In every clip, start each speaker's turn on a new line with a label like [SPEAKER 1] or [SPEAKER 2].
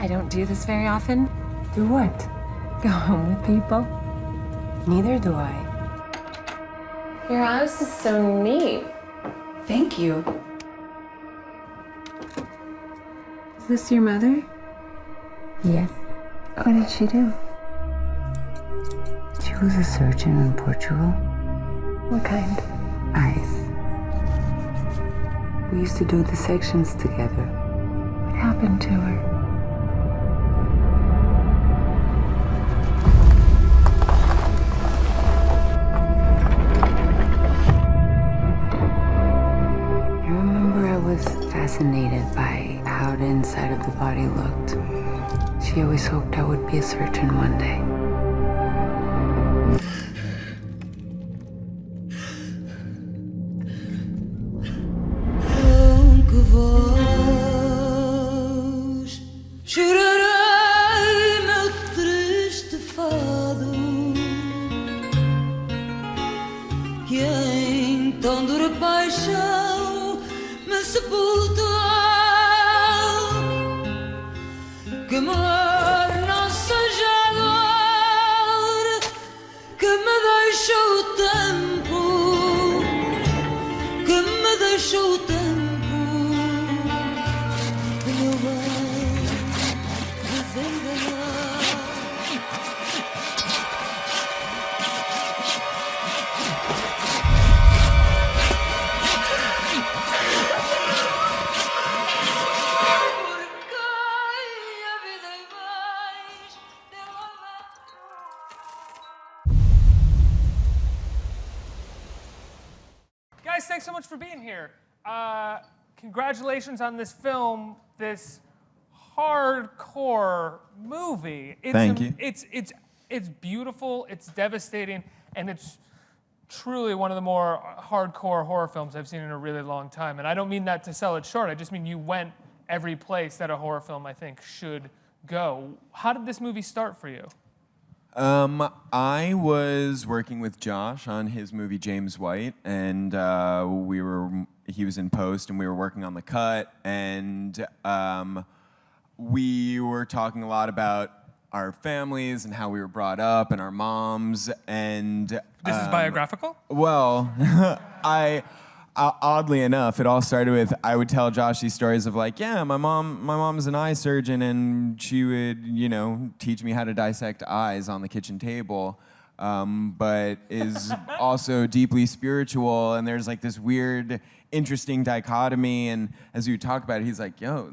[SPEAKER 1] I don't do this very often.
[SPEAKER 2] Do what?
[SPEAKER 1] Go home with people.
[SPEAKER 2] Neither do I.
[SPEAKER 1] Your house is so neat.
[SPEAKER 2] Thank you.
[SPEAKER 1] Is this your mother?
[SPEAKER 2] Yes.
[SPEAKER 1] What did she do?
[SPEAKER 2] She was a surgeon in Portugal.
[SPEAKER 1] What kind?
[SPEAKER 2] Eyes. We used to do dissections together.
[SPEAKER 1] What happened to her?
[SPEAKER 2] I remember I was fascinated by how the inside of the body looked. She always hoped I would be a surgeon one day.
[SPEAKER 3] Chorarei meu triste fado, que em tão dura paixão me sepultou, que morrer não seja dor, que me deixou o tempo, que me deixou o tempo.
[SPEAKER 4] Guys, thanks so much for being here. Congratulations on this film, this hardcore movie.
[SPEAKER 5] Thank you.
[SPEAKER 4] It's beautiful, it's devastating, and it's truly one of the more hardcore horror films I've seen in a really long time. And I don't mean that to sell it short. I just mean you went every place that a horror film, I think, should go. How did this movie start for you?
[SPEAKER 5] I was working with Josh on his movie James White, and he was in post, and we were working on the cut, and we were talking a lot about our families and how we were brought up and our moms, and
[SPEAKER 4] This is biographical?
[SPEAKER 5] well, oddly enough, it all started with I would tell Josh these stories of like, yeah, my mom's an eye surgeon, and she would, teach me how to dissect eyes on the kitchen table, but is also deeply spiritual, and there's like this weird, interesting dichotomy, and as we would talk about it, he's like, yo,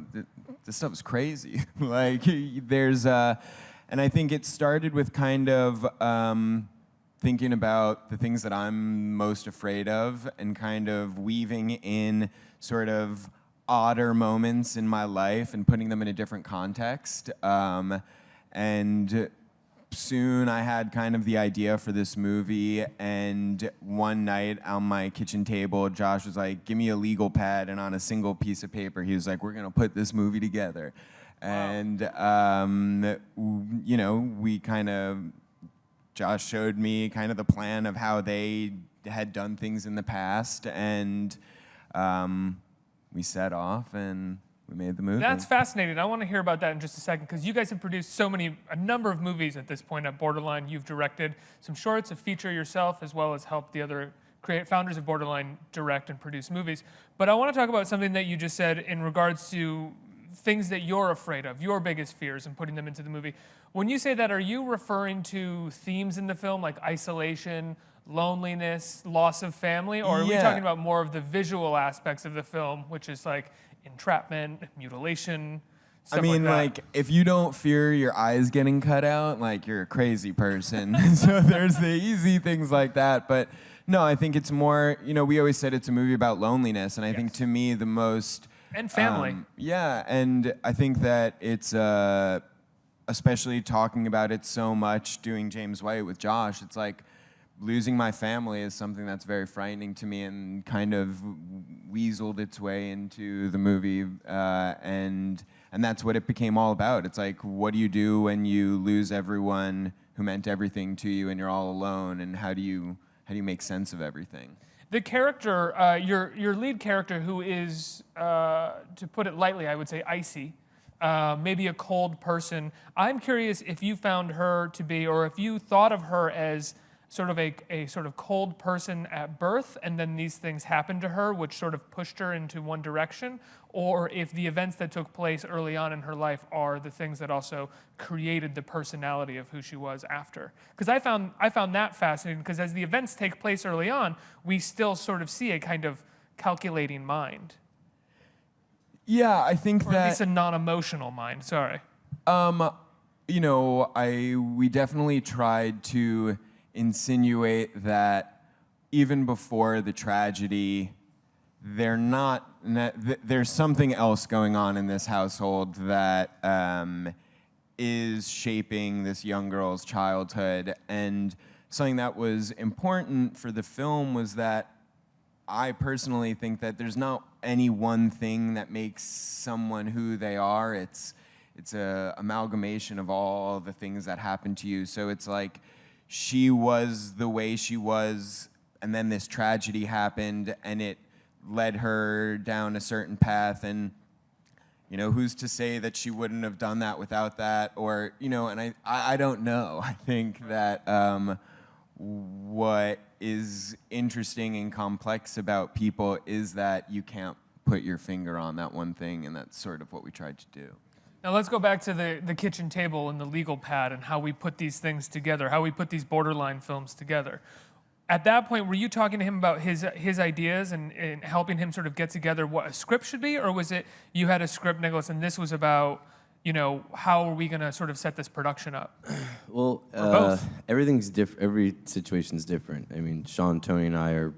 [SPEAKER 5] this stuff's crazy. Like, and I think it started with kind of thinking about the things that I'm most afraid of and kind of weaving in sort of odder moments in my life and putting them in a different context. And soon I had kind of the idea for this movie, and one night on my kitchen table, Josh was like, give me a legal pad, and on a single piece of paper, he was like, we're gonna put this movie together. Wow. And, we kind of, Josh showed me kind of the plan of how they had done things in the past, and we set off and we made the movie.
[SPEAKER 4] That's fascinating. I want to hear about that in just a second, because you guys have produced a number of movies at this point at Borderline. You've directed some shorts, a feature yourself, as well as helped the other founders of Borderline direct and produce movies. But I want to talk about something that you just said in regards to things that you're afraid of, your biggest fears, and putting them into the movie. When you say that, are you referring to themes in the film like isolation, loneliness, loss of family, or are we talking about more of the visual aspects of the film, which is like entrapment, mutilation, stuff
[SPEAKER 5] like if you don't fear your eyes getting cut out, like you're a crazy person. So there's the easy things like that. But no, I think it's more, we always said it's a movie about loneliness, and I think to me the most...
[SPEAKER 4] And family.
[SPEAKER 5] And I think that it's, especially talking about it so much, doing James White with Josh, it's like losing my family is something that's very frightening to me and kind of weaseled its way into the movie, and that's what it became all about. It's like, what do you do when you lose everyone who meant everything to you and you're all alone, and how do you make sense of everything?
[SPEAKER 4] The character, your lead character, who is, to put it lightly, I would say icy, maybe a cold person. I'm curious if you found her to be, or if you thought of her as sort of a sort of cold person at birth, and then these things happened to her, which sort of pushed her into one direction, or if the events that took place early on in her life are the things that also created the personality of who she was after. Because I found that fascinating, because as the events take place early on, we still sort of see a kind of calculating mind.
[SPEAKER 5] Yeah, I think
[SPEAKER 4] Or
[SPEAKER 5] that...
[SPEAKER 4] at least a non-emotional mind, sorry.
[SPEAKER 5] You know, we definitely tried to insinuate that even before the tragedy, there's something else going on in this household that is shaping this young girl's childhood. And something that was important for the film was that I personally think that there's not any one thing that makes someone who they are. It's a amalgamation of all the things that happen to you. So it's like she was the way she was, and then this tragedy happened, and it led her down a certain path. And you know, who's to say that she wouldn't have done that without that? Or you know, and I don't know. I think that what is interesting and complex about people is that you can't put your finger on that one thing, and that's sort of what we tried to do.
[SPEAKER 4] Now let's go back to the kitchen table and the legal pad and how we put these things together, how we put these borderline films together. At that point, were you talking to him about his ideas and helping him sort of get together what a script should be? Or was it you had a script, Nicholas, and this was about, you know, how are we going to sort of set this production up?
[SPEAKER 6] Well, everything's different. Every situation's different. I mean, Sean, Tony, and I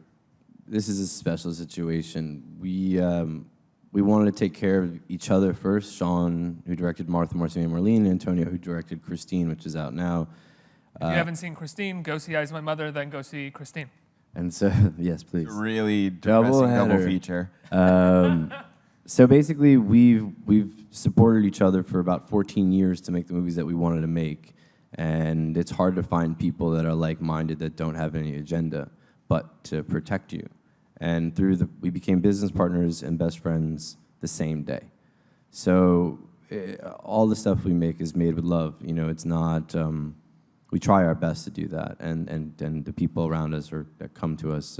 [SPEAKER 6] this is a special situation. We wanted to take care of each other first. Sean, who directed Martha, Marcy, and Marlene, and Antonio, who directed Christine, which is out now.
[SPEAKER 4] If you haven't seen Christine, go see Eyes of My Mother, then go see Christine.
[SPEAKER 6] And so, yes, please.
[SPEAKER 5] Really depressing double feature.
[SPEAKER 6] So basically, we've supported each other for about 14 years to make the movies that we wanted to make. And it's hard to find people that are like-minded that don't have any agenda, but to protect you. And we became business partners and best friends the same day. So all the stuff we make is made with love. You know, it's not, we try our best to do that. And the people around us that come to us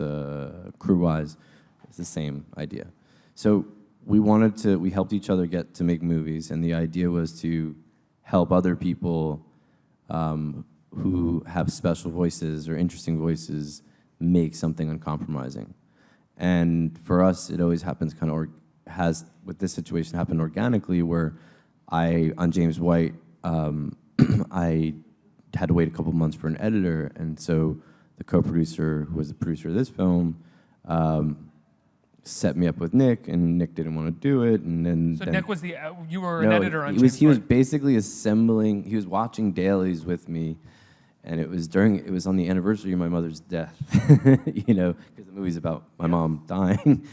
[SPEAKER 6] crew-wise, it's the same idea. So we helped each other get to make movies, and the idea was to help other people who have special voices or interesting voices make something uncompromising. And for us, it always happens with this situation, happened organically, where on James White, I had to wait a couple months for an editor, and so the co-producer, who was the producer of this film, set me up with Nick, and Nick didn't want to do it, and then...
[SPEAKER 4] So Nick was you were an editor on James White?
[SPEAKER 6] He was basically he was watching dailies with me, and it was on the anniversary of my mother's death, you know, because the movie's about my mom dying.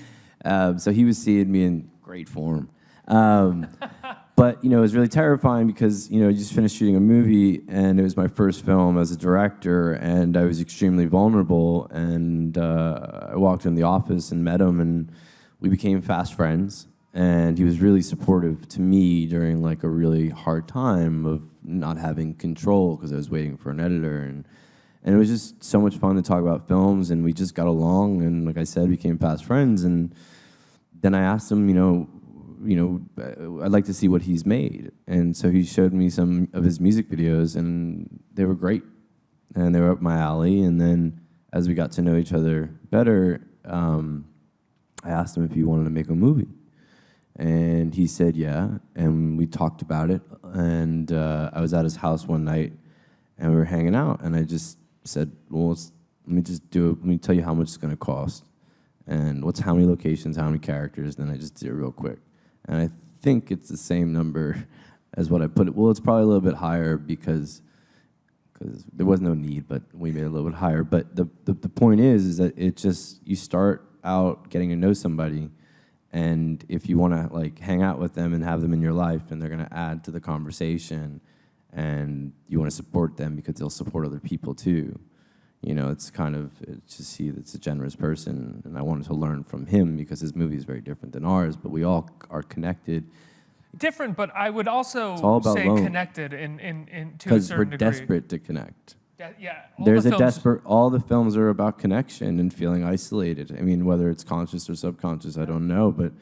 [SPEAKER 6] So he was seeing me in great form. But, you know, it was really terrifying because, you know, I just finished shooting a movie, and it was my first film as a director, and I was extremely vulnerable, and I walked in the office and met him, and we became fast friends, and he was really supportive to me during, like, a really hard time of not having control because I was waiting for an editor, and it was just so much fun to talk about films, and we just got along, and like I said, became fast friends, and then I asked him, you know, I'd like to see what he's made. And so he showed me some of his music videos, and they were great. And they were up my alley. And then as we got to know each other better, I asked him if he wanted to make a movie. And he said, yeah. And we talked about it. And I was at his house one night, and we were hanging out. And I just said, well, let me tell you how much it's going to cost. And how many locations, how many characters. Then I just did it real quick. And I think it's the same number as what I put it. Well, it's probably a little bit higher because there was no need, but we made it a little bit higher. But the point is that you start out getting to know somebody, and if you want to like hang out with them and have them in your life, and they're going to add to the conversation, and you want to support them because they'll support other people too. You know, it's a generous person, and I wanted to learn from him because his movie is very different than ours, but we all are connected
[SPEAKER 4] different, but I would also
[SPEAKER 6] all about
[SPEAKER 4] say
[SPEAKER 6] lone.
[SPEAKER 4] connected to a
[SPEAKER 6] Because
[SPEAKER 4] certain
[SPEAKER 6] we're
[SPEAKER 4] degree.
[SPEAKER 6] desperate to connect.
[SPEAKER 4] Yeah.
[SPEAKER 6] All the films are about connection and feeling isolated. I mean, whether it's conscious or subconscious, I don't know, but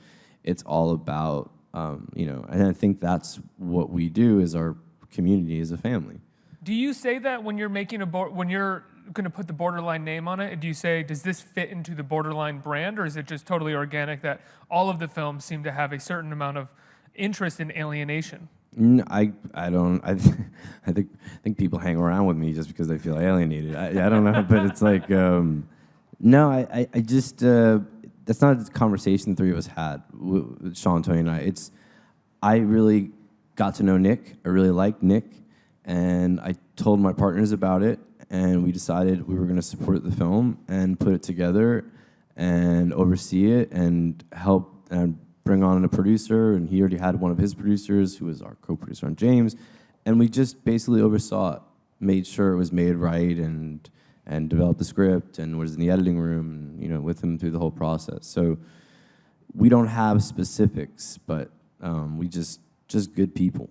[SPEAKER 6] it's all about, and I think that's what we do as our community, as a family.
[SPEAKER 4] Do you say that when you're making when you're going to put the Borderline name on it? Do you say, does this fit into the Borderline brand, or is it just totally organic that all of the films seem to have a certain amount of interest in alienation?
[SPEAKER 6] I don't. I think people hang around with me just because they feel alienated. I don't know, but it's like, no. I just that's not the conversation the three of us had, Sean, Tony, and I. I really got to know Nick. I really liked Nick, and I told my partners about it, and we decided we were going to support the film and put it together and oversee it and help and bring on a producer, and he already had one of his producers who was our co-producer on James, and we just basically oversaw it, made sure it was made right, and developed the script, and was in the editing room, and, with him through the whole process. So we don't have specifics, but we just good people.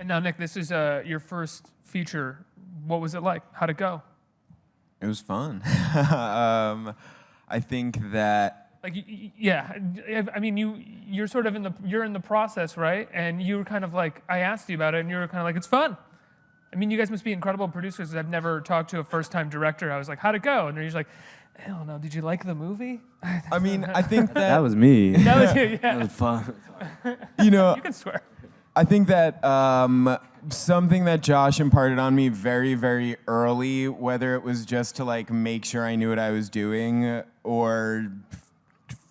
[SPEAKER 4] And now, Nick, this is your first feature. What was it like? How'd it go?
[SPEAKER 5] It was fun. I think that.
[SPEAKER 4] Like, yeah, I mean, you're sort of you're in the process, right? And you were kind of like, I asked you about it, and you were kind of like, it's fun. I mean, you guys must be incredible producers. I've never talked to a first-time director. I was like, how'd it go? And they're usually like, I don't know. Did you like the movie?
[SPEAKER 5] I mean, I think
[SPEAKER 6] That was me.
[SPEAKER 4] That was you, yeah.
[SPEAKER 6] That was fun.
[SPEAKER 4] You can swear.
[SPEAKER 5] I think that something that Josh imparted on me very, very early, whether it was just to like make sure I knew what I was doing or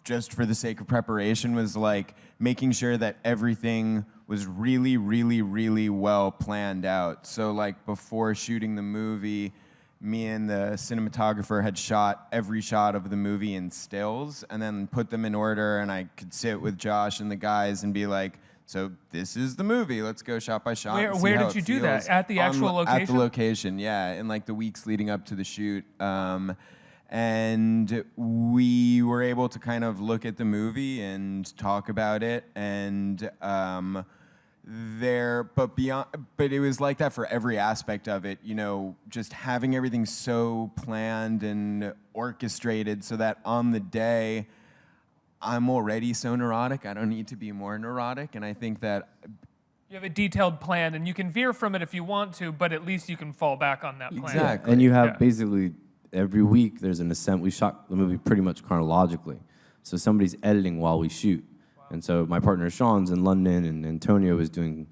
[SPEAKER 5] just for the sake of preparation, was like making sure that everything was really, really, really well planned out. So like before shooting the movie, me and the cinematographer had shot every shot of the movie in stills and then put them in order, and I could sit with Josh and the guys and be like, so this is the movie, let's go shot by shot.
[SPEAKER 4] Where did you do that? At the actual location?
[SPEAKER 5] At the location, yeah, in like the weeks leading up to the shoot. And we were able to kind of look at the movie and talk about it, and but it was like that for every aspect of it, just having everything so planned and orchestrated so that on the day, I'm already so neurotic, I don't need to be more neurotic, and I think that
[SPEAKER 4] you have a detailed plan, and you can veer from it if you want to, but at least you can fall back on that plan.
[SPEAKER 5] Exactly.
[SPEAKER 6] And you have basically every week there's an assembly. We shot the movie pretty much chronologically, so somebody's editing while we shoot. And so my partner Sean's in London, and Antonio was doing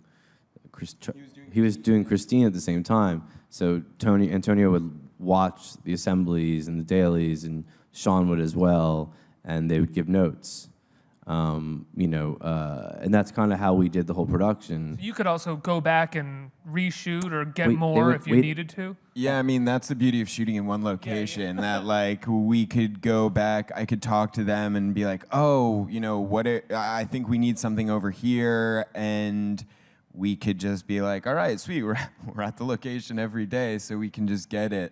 [SPEAKER 6] Christine at the same time. So Antonio would watch the assemblies and the dailies, and Sean would as well, and they would give notes. And that's kind of how we did the whole production.
[SPEAKER 4] You could also go back and reshoot or get more if you needed to.
[SPEAKER 5] Yeah, I mean, that's the beauty of shooting in one location, that like we could go back, I could talk to them and be like, oh, I think we need something over here, and we could just be like, all right, sweet, we're at the location every day, so we can just get it.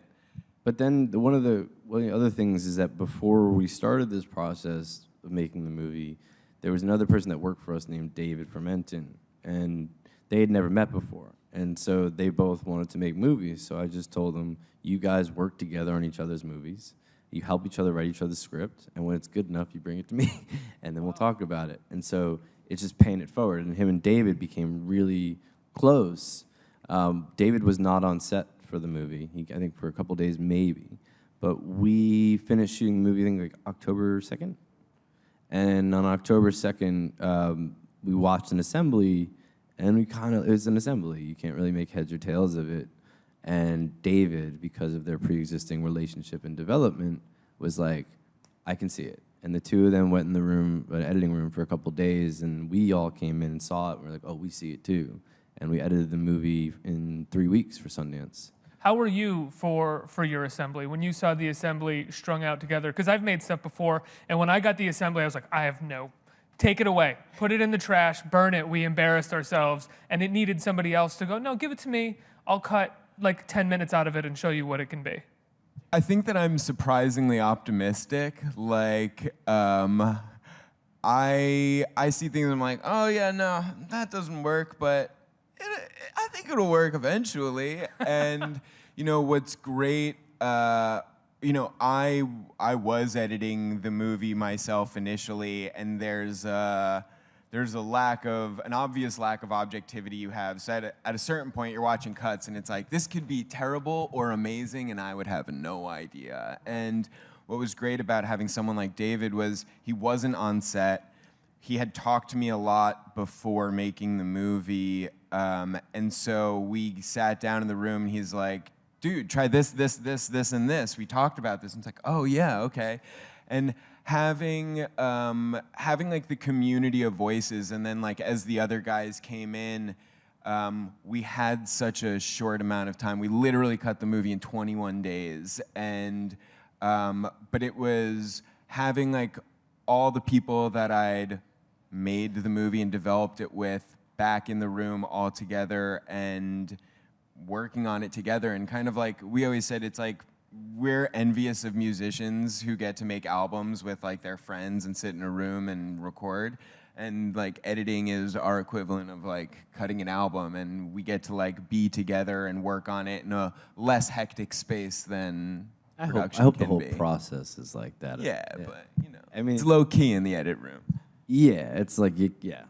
[SPEAKER 6] But then one of the other things is that before we started this process of making the movie, there was another person that worked for us named David Fermenton, and they had never met before. And so they both wanted to make movies. So I just told them, you guys work together on each other's movies. You help each other write each other's script. And when it's good enough, you bring it to me, and then we'll talk about it. And so it's just paying it forward. And him and David became really close. David was not on set for the movie. I think for a couple days, maybe. But we finished shooting the movie, I think, like October 2nd. And on October 2nd, we watched an assembly, and it was an assembly. You can't really make heads or tails of it. And David, because of their pre-existing relationship and development, was like, I can see it. And the two of them went in the editing room for a couple days, and we all came in and saw it, and we're like, oh, we see it too. And we edited the movie in 3 weeks for Sundance.
[SPEAKER 4] How were you for your assembly? When you saw the assembly strung out together? Because I've made stuff before, and when I got the assembly, I was like, take it away. Put it in the trash, burn it. We embarrassed ourselves, and it needed somebody else to go, no, give it to me. I'll cut like 10 minutes out of it and show you what it can be.
[SPEAKER 5] I think that I'm surprisingly optimistic. Like, I see things and I'm like, oh yeah, no, that doesn't work, but I think it'll work eventually. And you know what's great, you know, I was editing the movie myself initially, and there's an obvious lack of objectivity you have. So at a certain point, you're watching cuts, and it's like, this could be terrible or amazing, and I would have no idea. And what was great about having someone like David was he wasn't on set. He had talked to me a lot before making the movie, and so we sat down in the room, and he's like, dude, try this, and this. We talked about this, and it's like, oh yeah, okay. And having like the community of voices, and then like as the other guys came in, we had such a short amount of time. We literally cut the movie in 21 days, and but it was having like all the people that I'd made the movie and developed it with back in the room all together and working on it together. And kind of like we always said, it's like we're envious of musicians who get to make albums with like their friends and sit in a room and record. And like editing is our equivalent of like cutting an album, and we get to like be together and work on it in a less hectic space than production
[SPEAKER 6] I hope
[SPEAKER 5] can
[SPEAKER 6] the whole
[SPEAKER 5] be.
[SPEAKER 6] process is like that.
[SPEAKER 5] Yeah, but you know,
[SPEAKER 6] I mean,
[SPEAKER 5] it's low key in the edit room.
[SPEAKER 6] Yeah, it's like yeah.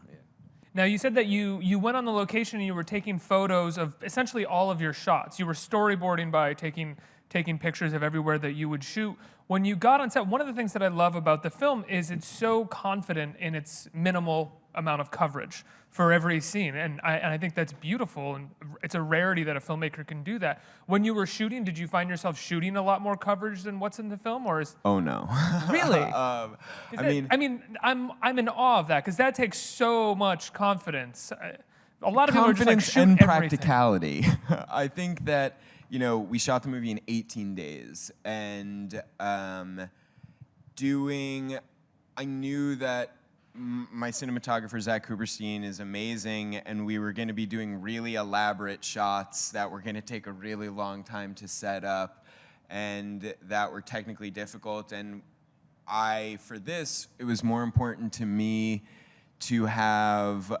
[SPEAKER 4] Now, you said that you went on the location and you were taking photos of essentially all of your shots. You were storyboarding by taking pictures of everywhere that you would shoot. When you got on set, one of the things that I love about the film is it's so confident in its minimal amount of coverage for every scene. And I think that's beautiful, and it's a rarity that a filmmaker can do that. When you were shooting, did you find yourself shooting a lot more coverage than what's in the film, or is...
[SPEAKER 5] Oh no.
[SPEAKER 4] Really?
[SPEAKER 5] I mean,
[SPEAKER 4] I'm in awe of that, because that takes so much confidence. A lot of people are just like,
[SPEAKER 5] confidence
[SPEAKER 4] shoot
[SPEAKER 5] and
[SPEAKER 4] everything.
[SPEAKER 5] practicality. I think that, you know, we shot the movie in 18 days, and I knew that my cinematographer, Zach Cooperstein, is amazing, and we were going to be doing really elaborate shots that were going to take a really long time to set up, and that were technically difficult. And for this, it was more important to me to have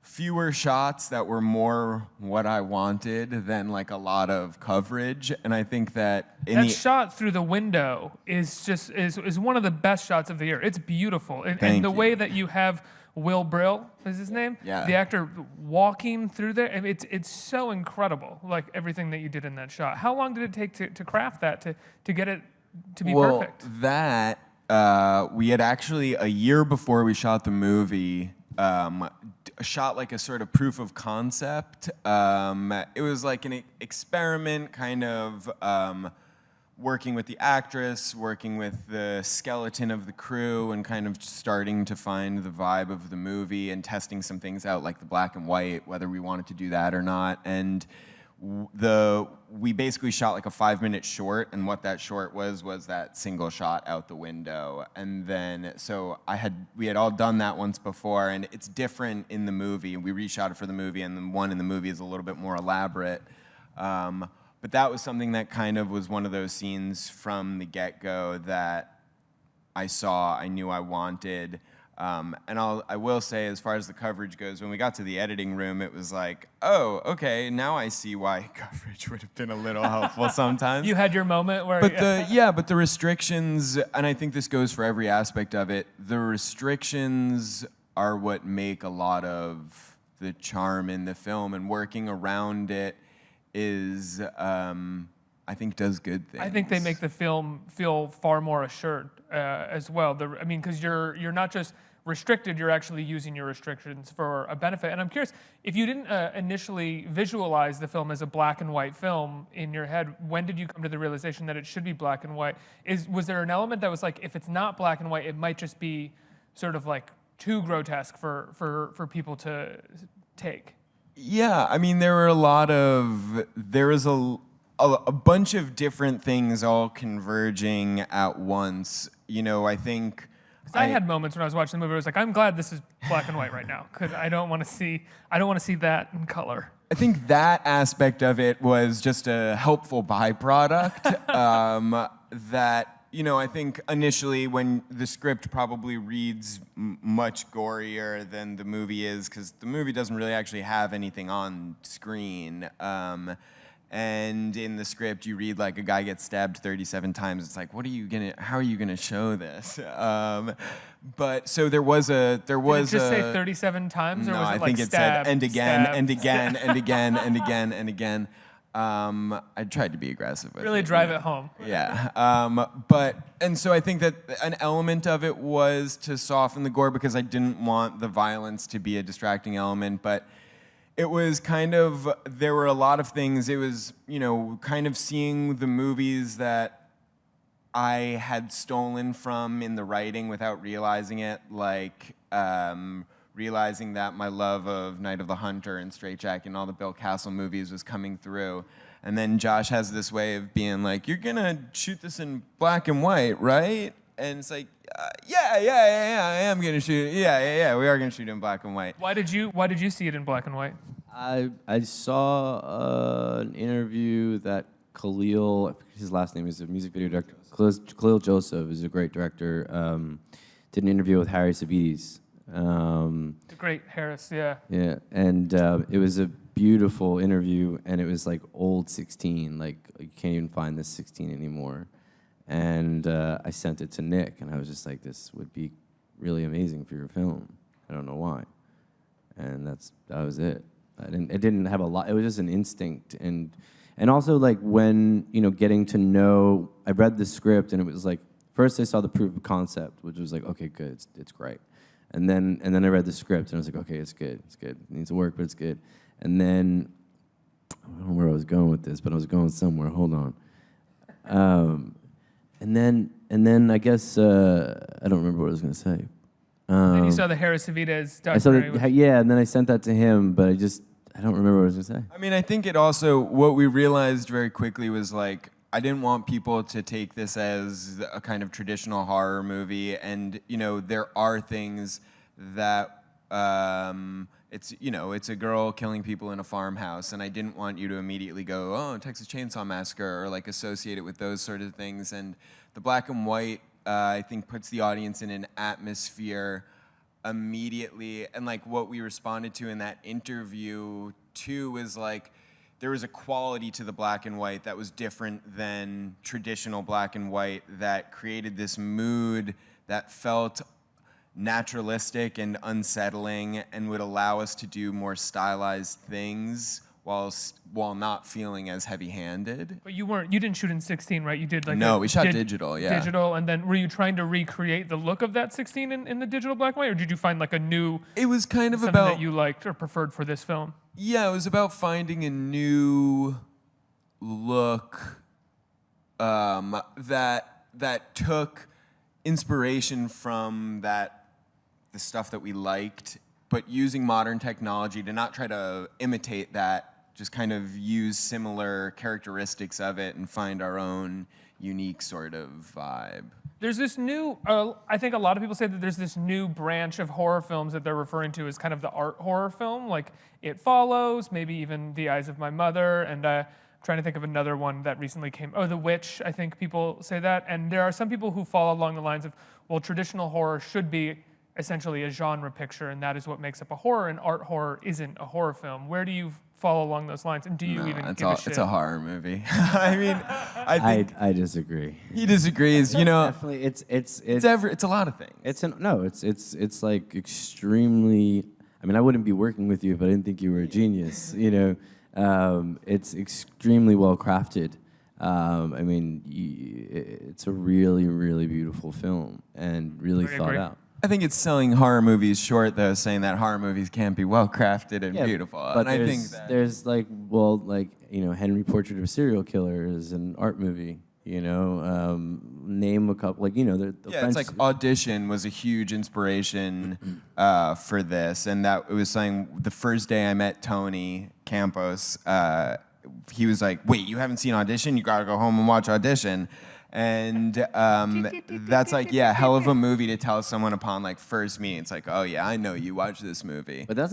[SPEAKER 5] fewer shots that were more what I wanted than like a lot of coverage. And I think that
[SPEAKER 4] that shot through the window is one of the best shots of the year. It's beautiful, and the way that you have Will Brill is his name,
[SPEAKER 5] yeah,
[SPEAKER 4] the actor walking through there, and it's so incredible. Like everything that you did in that shot. How long did it take to craft that to get it to be perfect?
[SPEAKER 5] That we had actually a year before we shot the movie. Shot like a sort of proof of concept. It was like an experiment, kind of working with the actress, working with the skeleton of the crew, and kind of starting to find the vibe of the movie and testing some things out, like the black and white, whether we wanted to do that or not. And we basically shot like a 5-minute short, and what that short was that single shot out the window. And then we had all done that once before, and it's different in the movie. We reshot it for the movie, and the one in the movie is a little bit more elaborate. But that was something that kind of was one of those scenes from the get-go that I knew I wanted. And I will say, as far as the coverage goes, when we got to the editing room, it was like, oh, okay, now I see why coverage would have been a little helpful sometimes.
[SPEAKER 4] You had your moment where...
[SPEAKER 5] But the restrictions, and I think this goes for every aspect of it, the restrictions are what make a lot of the charm in the film, and working around it is, I think, does good things.
[SPEAKER 4] I think they make the film feel far more assured as well. Because you're not just restricted, you're actually using your restrictions for a benefit. And I'm curious, if you didn't initially visualize the film as a black and white film in your head, when did you come to the realization that it should be black and white? Was there an element that was like, if it's not black and white, it might just be sort of like too grotesque for people to take?
[SPEAKER 5] Yeah, I mean, there was a bunch of different things all converging at once. You know, I think...
[SPEAKER 4] I had moments when I was watching the movie where I was like, I'm glad this is black and white right now, because I don't want to see that in color.
[SPEAKER 5] I think that aspect of it was just a helpful byproduct that I think initially when the script probably reads much gorier than the movie is, because the movie doesn't really actually have anything on screen. And in the script, you read like a guy gets stabbed 37 times. It's like, how are you gonna show this? But so there was
[SPEAKER 4] Did it just say 37 times, or
[SPEAKER 5] no,
[SPEAKER 4] was it
[SPEAKER 5] I
[SPEAKER 4] like
[SPEAKER 5] think it
[SPEAKER 4] stab,
[SPEAKER 5] said and again,
[SPEAKER 4] stab,
[SPEAKER 5] and again, and again, and again, and again. I tried to be aggressive with
[SPEAKER 4] really
[SPEAKER 5] it.
[SPEAKER 4] drive it home.
[SPEAKER 5] Yeah. And so I think that an element of it was to soften the gore because I didn't want the violence to be a distracting element, but it was kind of, there were a lot of things. It was, kind of seeing the movies that I had stolen from in the writing without realizing it, like realizing that my love of Night of the Hunter and Straight Jacket and all the Bill Castle movies was coming through. And then Josh has this way of being like, you're gonna shoot this in black and white, right? And it's like, yeah, I am gonna shoot it. Yeah, we are gonna shoot it in black and white.
[SPEAKER 4] Why did you see it in black and white?
[SPEAKER 6] I saw an interview that Khalil, I forget his last name, is a music video director. Khalil Joseph is a great director. Did an interview with Harry Savides.
[SPEAKER 4] The great Harris, yeah.
[SPEAKER 6] Yeah, and it was a beautiful interview, and it was like old 16, like you can't even find this 16 anymore. And I sent it to Nick, and I was just like, this would be really amazing for your film. I don't know why. And that was it. It didn't have a lot. It was just an instinct, and also like when getting to know. I read the script, and it was like first I saw the proof of concept, which was like, okay, good, it's great. And then I read the script, and I was like, okay, it's good. It needs to work, but it's good. And then I don't know where I was going with this, but I was going somewhere. Hold on. And then I guess I don't remember what I was going to say.
[SPEAKER 4] And you saw the Harris Savides documentary.
[SPEAKER 6] I saw and then I sent that to him, but I don't remember what I was going to say.
[SPEAKER 5] I mean, I think it also, what we realized very quickly was like, I didn't want people to take this as a kind of traditional horror movie, and there are things that it's a girl killing people in a farmhouse, and I didn't want you to immediately go, oh, Texas Chainsaw Massacre, or like associate it with those sort of things. And the black and white, I think, puts the audience in an atmosphere immediately, and like what we responded to in that interview too was like, there was a quality to the black and white that was different than traditional black and white that created this mood that felt naturalistic and unsettling and would allow us to do more stylized things while not feeling as heavy-handed.
[SPEAKER 4] But you didn't shoot in 16, right? You did like
[SPEAKER 5] we shot digital, yeah.
[SPEAKER 4] Digital, and then were you trying to recreate the look of that 16 in the digital black and white, or did you find like a new?
[SPEAKER 5] It was kind of
[SPEAKER 4] something
[SPEAKER 5] about
[SPEAKER 4] that you liked or preferred for this film.
[SPEAKER 5] Yeah, it was about finding a new look that took inspiration from the stuff that we liked, but using modern technology to not try to imitate that, just kind of use similar characteristics of it and find our own unique sort of vibe.
[SPEAKER 4] There's this new, I think a lot of people say that there's this new branch of horror films that they're referring to as kind of the art horror film, like It Follows, maybe even The Eyes of My Mother, and I'm trying to think of another one that recently came, The Witch, I think people say that. And there are some people who fall along the lines of, well, traditional horror should be essentially a genre picture, and that is what makes up a horror, and art horror isn't a horror film. Where do you fall along those lines, and do you even give a shit?
[SPEAKER 5] It's a horror movie. I mean,
[SPEAKER 6] I disagree.
[SPEAKER 5] He disagrees.
[SPEAKER 6] Definitely, it's
[SPEAKER 5] a lot of things.
[SPEAKER 6] It's like extremely. I mean, I wouldn't be working with you if I didn't think you were a genius. It's extremely well crafted. I mean, it's a really, really beautiful film and really thought out.
[SPEAKER 5] I think it's selling horror movies short, though, saying that horror movies can't be well crafted and beautiful.
[SPEAKER 6] But
[SPEAKER 5] and I think
[SPEAKER 6] there's Henry Portrait of a Serial Killer is an art movie. Name a couple, the French.
[SPEAKER 5] It's like Audition was a huge inspiration for this, and that it was saying the first day I met Tony Campos, he was like, "Wait, you haven't seen Audition? You gotta go home and watch Audition." And that's like, hell of a movie to tell someone upon like first meeting. It's like, oh yeah, I know you watch this movie.
[SPEAKER 6] But that's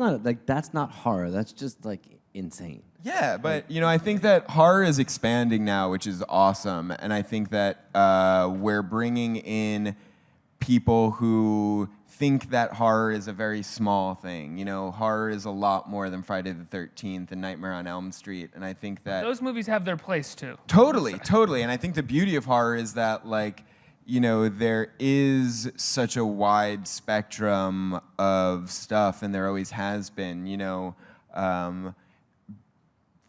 [SPEAKER 6] not horror. That's just like insane.
[SPEAKER 5] Yeah, but I think that horror is expanding now, which is awesome, and I think that we're bringing in people who think that horror is a very small thing. Horror is a lot more than Friday the 13th and Nightmare on Elm Street, and I think that
[SPEAKER 4] Those movies have their place too.
[SPEAKER 5] Totally, and I think the beauty of horror is that there is such a wide spectrum of stuff, and there always has been.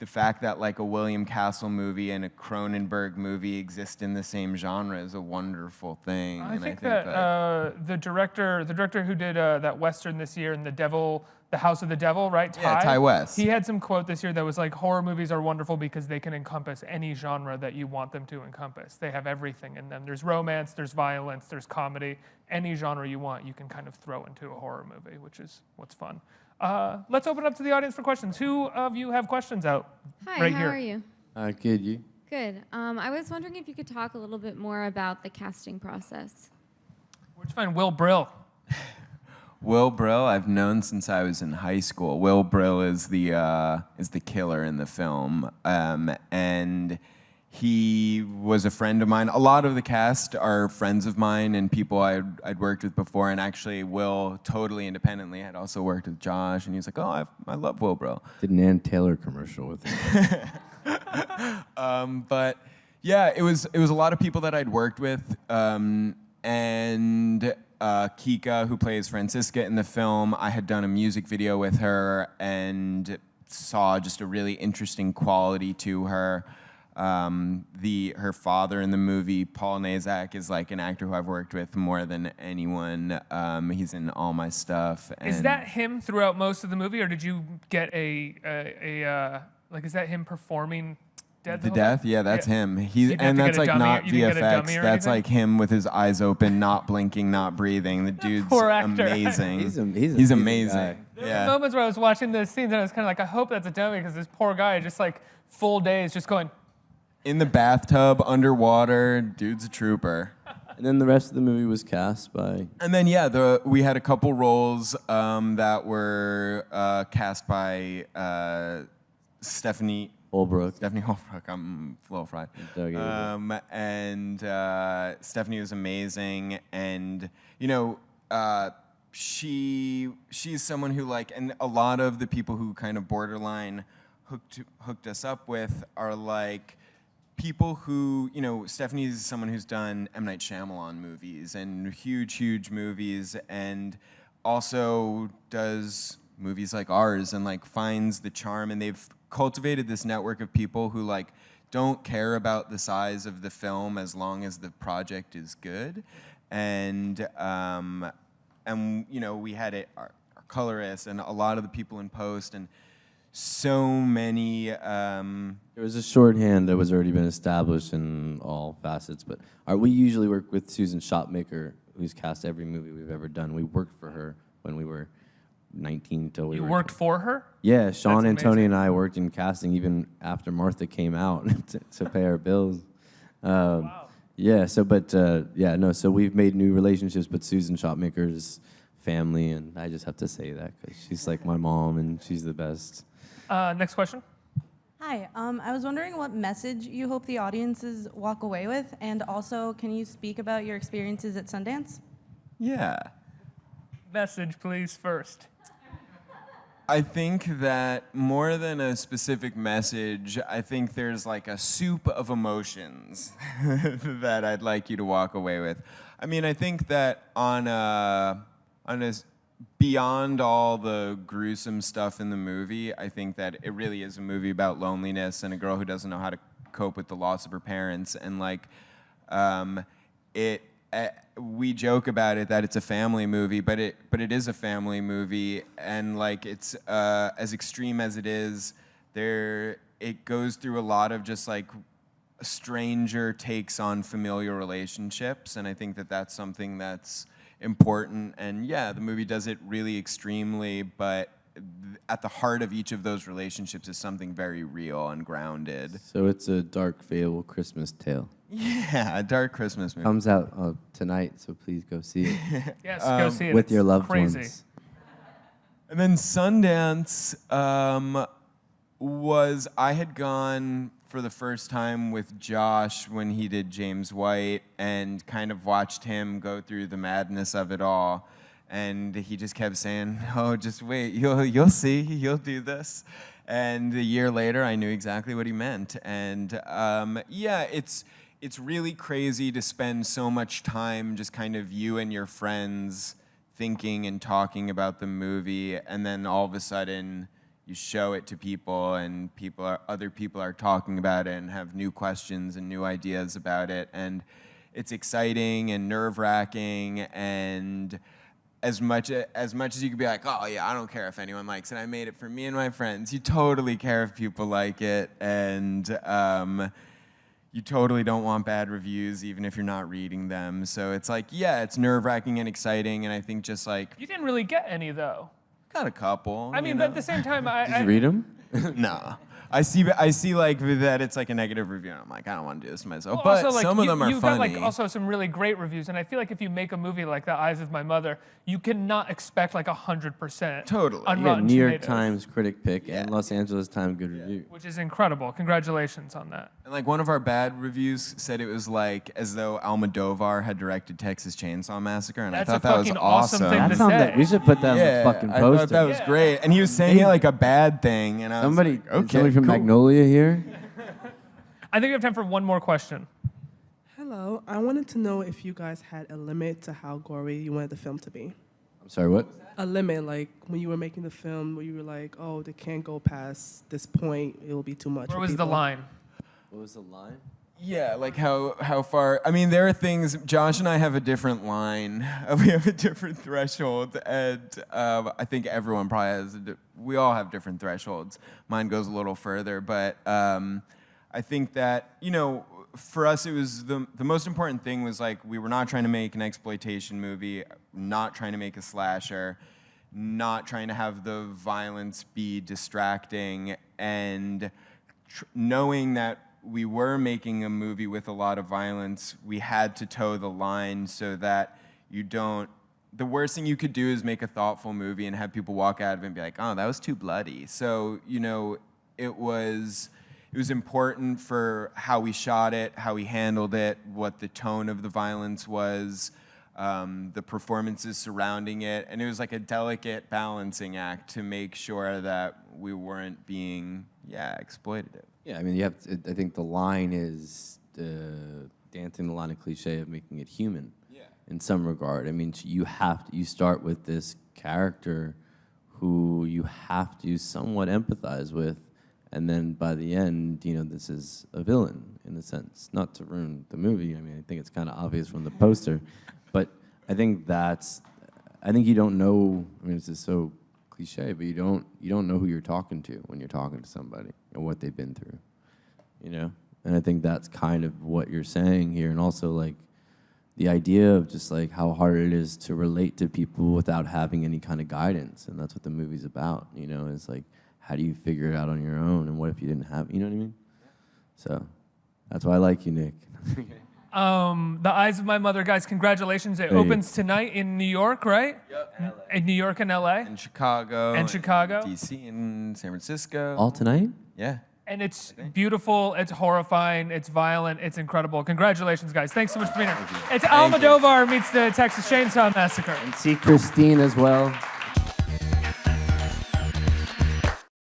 [SPEAKER 5] The fact that a William Castle movie and a Cronenberg movie exist in the same genre is a wonderful thing.
[SPEAKER 4] I think that the director who did that Western this year, and The House of the Devil, right?
[SPEAKER 5] Ty West.
[SPEAKER 4] He had some quote this year that was like, horror movies are wonderful because they can encompass any genre that you want them to encompass. They have everything in them. There's romance, there's violence, there's comedy. Any genre you want, you can kind of throw into a horror movie, which is what's fun. Let's open up to the audience for questions. Who of you have questions out
[SPEAKER 7] Hi,
[SPEAKER 4] right
[SPEAKER 7] how
[SPEAKER 4] here?
[SPEAKER 7] are you?
[SPEAKER 6] Good, you?
[SPEAKER 7] Good. I was wondering if you could talk a little bit more about the casting process.
[SPEAKER 4] Where'd you find Will Brill?
[SPEAKER 5] Will Brill, I've known since I was in high school. Will Brill is the killer in the film, and he was a friend of mine. A lot of the cast are friends of mine and people I'd worked with before. And actually, Will, totally independently, had also worked with Josh, and he was like, "Oh, I love Will Brill."
[SPEAKER 6] Did an Ann Taylor commercial with him.
[SPEAKER 5] But yeah, it was a lot of people that I'd worked with, and Kika, who plays Francisca in the film, I had done a music video with her and saw just a really interesting quality to her. Her father in the movie, Paul Nazak, is an actor who I've worked with more than anyone. He's in all my stuff. And
[SPEAKER 4] Is that him throughout most of the movie, or did you get is that him performing Dead?
[SPEAKER 5] The death? Yeah, that's him.
[SPEAKER 4] And
[SPEAKER 5] that's not
[SPEAKER 4] you didn't get a dummy
[SPEAKER 5] VFX.
[SPEAKER 4] or
[SPEAKER 5] That's
[SPEAKER 4] anything?
[SPEAKER 5] him with his eyes open, not blinking, not breathing. The dude's
[SPEAKER 4] Poor actor.
[SPEAKER 5] amazing.
[SPEAKER 6] He's
[SPEAKER 5] He's
[SPEAKER 6] amazing
[SPEAKER 5] amazing.
[SPEAKER 6] guy.
[SPEAKER 4] There were
[SPEAKER 5] Yeah.
[SPEAKER 4] moments where I was watching the scenes and I was kind of like, I hope that's a dummy, because this poor guy just full days just going.
[SPEAKER 5] In the bathtub, underwater, dude's a trooper.
[SPEAKER 6] And then the rest of the movie was cast by...
[SPEAKER 5] And then we had a couple roles that were cast by Stephanie
[SPEAKER 6] Holbrook.
[SPEAKER 5] Holbrook. I'm a little fried.
[SPEAKER 6] Doug Abel.
[SPEAKER 5] And Stephanie was amazing, and she's someone who and a lot of the people who kind of borderline hooked us up with are people who, Stephanie is someone who's done M. Night Shyamalan movies and huge movies, and also does movies like ours and finds the charm, and they've cultivated this network of people who don't care about the size of the film as long as the project is good, and we had our colorist and a lot of the people in post and so many.
[SPEAKER 6] There was a shorthand that was already been established in all facets, but we usually work with Susan Shopmaker, who's cast every movie we've ever done. We worked for her when we were 19 till we
[SPEAKER 4] You
[SPEAKER 6] were...
[SPEAKER 4] worked for her?
[SPEAKER 6] Yeah, Sean and
[SPEAKER 4] That's
[SPEAKER 6] Tony
[SPEAKER 4] amazing.
[SPEAKER 6] and I worked in casting even after Martha came out to pay our bills.
[SPEAKER 4] Wow.
[SPEAKER 6] Yeah, so we've made new relationships, but Susan Shopmaker's family, and I just have to say that because she's like my mom and she's the best.
[SPEAKER 4] Next question.
[SPEAKER 8] Hi, I was wondering what message you hope the audiences walk away with, and also, can you speak about your experiences at Sundance?
[SPEAKER 5] Yeah.
[SPEAKER 4] Message, please, first.
[SPEAKER 5] I think that more than a specific message, I think there's a soup of emotions that I'd like you to walk away with. I mean, I think that beyond all the gruesome stuff in the movie, I think that it really is a movie about loneliness and a girl who doesn't know how to cope with the loss of her parents, and we joke about it that it's a family movie, but it is a family movie, and it's as extreme as it is, it goes through a lot of just stranger takes on familiar relationships, and I think that that's something that's important. And yeah, the movie does it really extremely, but at the heart of each of those relationships is something very real and grounded.
[SPEAKER 6] So it's a dark, fatal Christmas tale.
[SPEAKER 5] Yeah, a dark Christmas movie.
[SPEAKER 6] Comes out tonight, so please go see it
[SPEAKER 4] Yes, go see it.
[SPEAKER 6] with
[SPEAKER 4] It's
[SPEAKER 6] your loved
[SPEAKER 4] crazy.
[SPEAKER 6] ones.
[SPEAKER 5] And then Sundance, was I had gone for the first time with Josh when he did James White and kind of watched him go through the madness of it all. And he just kept saying, "Oh, just wait, you'll see, you'll do this." And a year later, I knew exactly what he meant. And yeah, it's really crazy to spend so much time just kind of you and your friends thinking and talking about the movie, and then all of a sudden you show it to people, and other people are talking about it and have new questions and new ideas about it, and it's exciting and nerve-wracking. And as much as you could be like, "Oh yeah, I don't care if anyone likes it. I made it for me and my friends," you totally care if people like it, and you totally don't want bad reviews, even if you're not reading them. So it's like, yeah, it's nerve-wracking and exciting, and I think just like
[SPEAKER 4] You didn't really get any though.
[SPEAKER 5] got a couple.
[SPEAKER 4] I mean, but at the same time,
[SPEAKER 6] Did you read them?
[SPEAKER 5] No. I see like that it's like a negative review, and I'm like, I don't want to do this to myself.
[SPEAKER 4] Well,
[SPEAKER 5] but
[SPEAKER 4] also, like,
[SPEAKER 5] some of them are
[SPEAKER 4] you've
[SPEAKER 5] funny.
[SPEAKER 4] got like also some really great reviews, and I feel like if you make a movie like The Eyes of My Mother, you cannot expect like 100%.
[SPEAKER 5] Totally.
[SPEAKER 4] On
[SPEAKER 6] You got
[SPEAKER 4] Rotten
[SPEAKER 6] New York
[SPEAKER 4] Tomatoes,
[SPEAKER 6] Times critic pick and Los Angeles Times good review.
[SPEAKER 4] which is incredible. Congratulations on that.
[SPEAKER 5] And like one of our bad reviews said it was like as though Almodovar had directed Texas Chainsaw Massacre, and
[SPEAKER 4] That's
[SPEAKER 5] I
[SPEAKER 4] a
[SPEAKER 5] thought that was
[SPEAKER 4] fucking awesome thing
[SPEAKER 6] That
[SPEAKER 4] to
[SPEAKER 6] sounds
[SPEAKER 4] say.
[SPEAKER 6] like we should put that on
[SPEAKER 5] Yeah,
[SPEAKER 6] the fucking
[SPEAKER 5] I
[SPEAKER 6] poster.
[SPEAKER 5] thought that was
[SPEAKER 4] Yeah.
[SPEAKER 5] great, and he was saying it like a bad thing, and I was
[SPEAKER 6] somebody,
[SPEAKER 5] like, okay,
[SPEAKER 6] somebody from
[SPEAKER 5] cool.
[SPEAKER 6] Magnolia here.
[SPEAKER 4] I think we have time for one more question.
[SPEAKER 9] Hello, I wanted to know if you guys had a limit to how gory you wanted the film to be.
[SPEAKER 6] I'm sorry, what?
[SPEAKER 9] A limit, like when you were making the film, where you were like, "Oh, they can't go past this point; it will be too much."
[SPEAKER 4] Where
[SPEAKER 9] for
[SPEAKER 4] was the
[SPEAKER 9] people."
[SPEAKER 4] line?
[SPEAKER 6] What was the line?
[SPEAKER 5] Yeah, like how far? I mean, there are things. Josh and I have a different line. We have a different threshold, and I think everyone probably has. We all have different thresholds. Mine goes a little further, but I think that for us, it was the most important thing was like we were not trying to make an exploitation movie, not trying to make a slasher, not trying to have the violence be distracting, and knowing that we were making a movie with a lot of violence, we had to toe the line so that you don't. The worst thing you could do is make a thoughtful movie and have people walk out of it and be like, "Oh, that was too bloody." So it was important for how we shot it, how we handled it, what the tone of the violence was, the performances surrounding it, and it was like a delicate balancing act to make sure that we weren't being exploitative.
[SPEAKER 6] Yeah, I mean, I think the line is dancing the line of cliche of making it human. In some regard, I mean, you start with this character who you have to somewhat empathize with, and then by the end, this is a villain in a sense. Not to ruin the movie. I mean, I think it's kind of obvious from the poster, but I think you don't know. I mean, this is so cliche, but you don't know who you're talking to when you're talking to somebody and what they've been through, And I think that's kind of what you're saying here, and also like the idea of just like how hard it is to relate to people without having any kind of guidance, and that's what the movie's about. It's like how do you figure it out on your own, and what if you didn't have, you know what I mean? So that's why I like you, Nick.
[SPEAKER 4] The Eyes of My Mother, guys, congratulations. It opens tonight in New York, right? Yep. In New York and LA.
[SPEAKER 5] In Chicago.
[SPEAKER 4] And Chicago.
[SPEAKER 5] DC and San Francisco.
[SPEAKER 6] All tonight?
[SPEAKER 5] Yeah.
[SPEAKER 4] And it's beautiful, it's horrifying, it's violent, it's incredible. Congratulations, guys. Thanks so much for being here. It's Almodovar meets the Texas Chainsaw Massacre.
[SPEAKER 6] And see Christine as well.